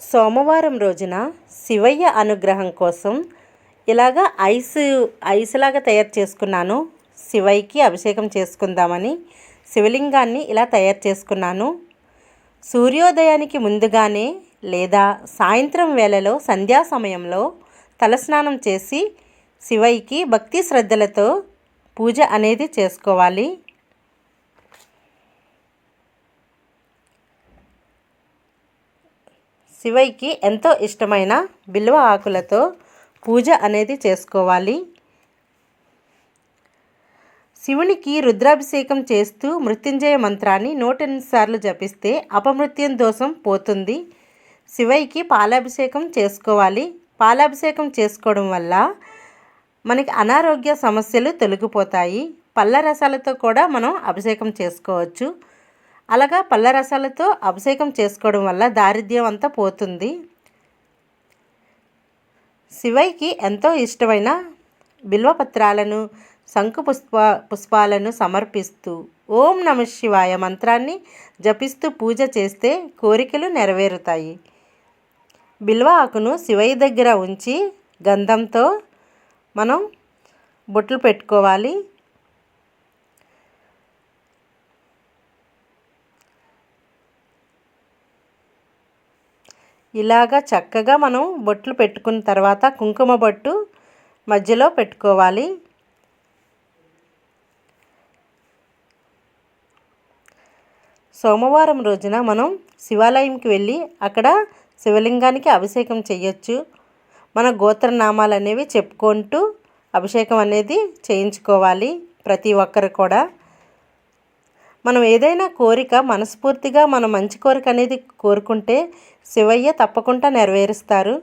సోమవారం రోజున శివయ్య అనుగ్రహం కోసం ఇలాగా ఐస్లాగా తయారు చేసుకున్నాను. శివయ్యకి అభిషేకం చేసుకుందామని శివలింగాన్ని ఇలా తయారు చేసుకున్నాను. సూర్యోదయానికి ముందుగానే లేదా సాయంత్రం వేళలో సంధ్యా సమయంలో తలస్నానం చేసి శివయ్యకి భక్తి శ్రద్ధలతో పూజ అనేది చేసుకోవాలి. శివయ్యకి ఎంతో ఇష్టమైన బిల్వ ఆకులతో పూజ అనేది చేసుకోవాలి. శివునికి రుద్రాభిషేకం చేస్తూ మృత్యుంజయ మంత్రాన్ని 108 సార్లు జపిస్తే అపమృత్యం దోషం పోతుంది. శివయ్యకి పాలాభిషేకం చేసుకోవాలి. పాలాభిషేకం చేసుకోవడం వల్ల మనకి అనారోగ్య సమస్యలు తొలగిపోతాయి. పళ్ళ రసాలతో కూడా మనం అభిషేకం చేసుకోవచ్చు. అలాగా పళ్ళ రసాలతో అభిషేకం చేసుకోవడం వల్ల దారిద్ర్యం అంతా పోతుంది. శివయ్యకి ఎంతో ఇష్టమైన బిల్వపత్రాలను శంకు పుష్పాలను సమర్పిస్తూ ఓం నమః శివాయ మంత్రాన్ని జపిస్తూ పూజ చేస్తే కోరికలు నెరవేరుతాయి. బిల్వ ఆకును శివయ్య దగ్గర ఉంచి గంధంతో మనం బొట్లు పెట్టుకోవాలి. ఇలాగా చక్కగా మనం బొట్లు పెట్టుకున్న తర్వాత కుంకుమ బొట్టు మధ్యలో పెట్టుకోవాలి. సోమవారం రోజున మనం శివాలయంకి వెళ్ళి అక్కడ శివలింగానికి అభిషేకం చేయొచ్చు. మన గోత్రనామాలు అనేవి చెప్పుకుంటూ అభిషేకం అనేది చేయించుకోవాలి. ప్రతి ఒక్కరు కూడా మనం ఏదైనా కోరిక మనస్ఫూర్తిగా మనం మంచి కోరిక అనేది కోరుకుంటే శివయ్య తప్పకుండా నెరవేరుస్తారు.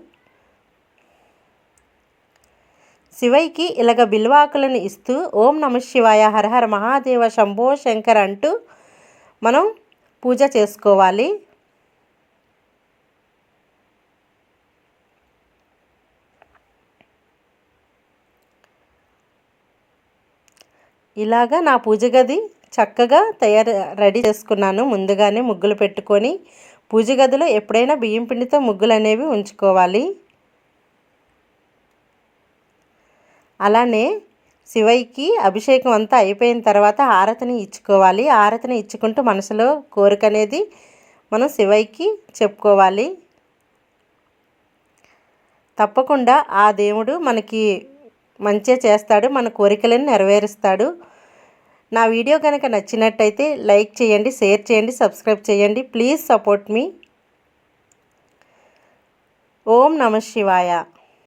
శివయ్యకి ఇలాగ బిల్వాకులను ఇస్తూ ఓం నమః శివాయ హర హర మహాదేవ శంభో శంకర్ అంటూ మనం పూజ చేసుకోవాలి. ఇలాగా నా పూజ గది చక్కగా రెడీ చేసుకున్నాను. ముందుగానే ముగ్గులు పెట్టుకొని పూజ గదిలో ఎప్పుడైనా బియ్యం పిండితో ముగ్గులు అనేవి ఉంచుకోవాలి. అలానే శివయ్యకి అభిషేకం అంతా అయిపోయిన తర్వాత హారతిని ఇచ్చుకోవాలి. హారతిని ఇచ్చుకుంటూ మనసులో కోరిక అనేది మనం శివయ్యకి చెప్పుకోవాలి. తప్పకుండా ఆ దేవుడు మనకి మంచి చేస్తాడు, మన కోరికలను నెరవేరుస్తాడు. నా వీడియో కనుక నచ్చినట్టయితే లైక్ చేయండి, షేర్ చేయండి, సబ్స్క్రైబ్ చేయండి. ప్లీజ్ సపోర్ట్ మీ. ఓం నమః శివాయ.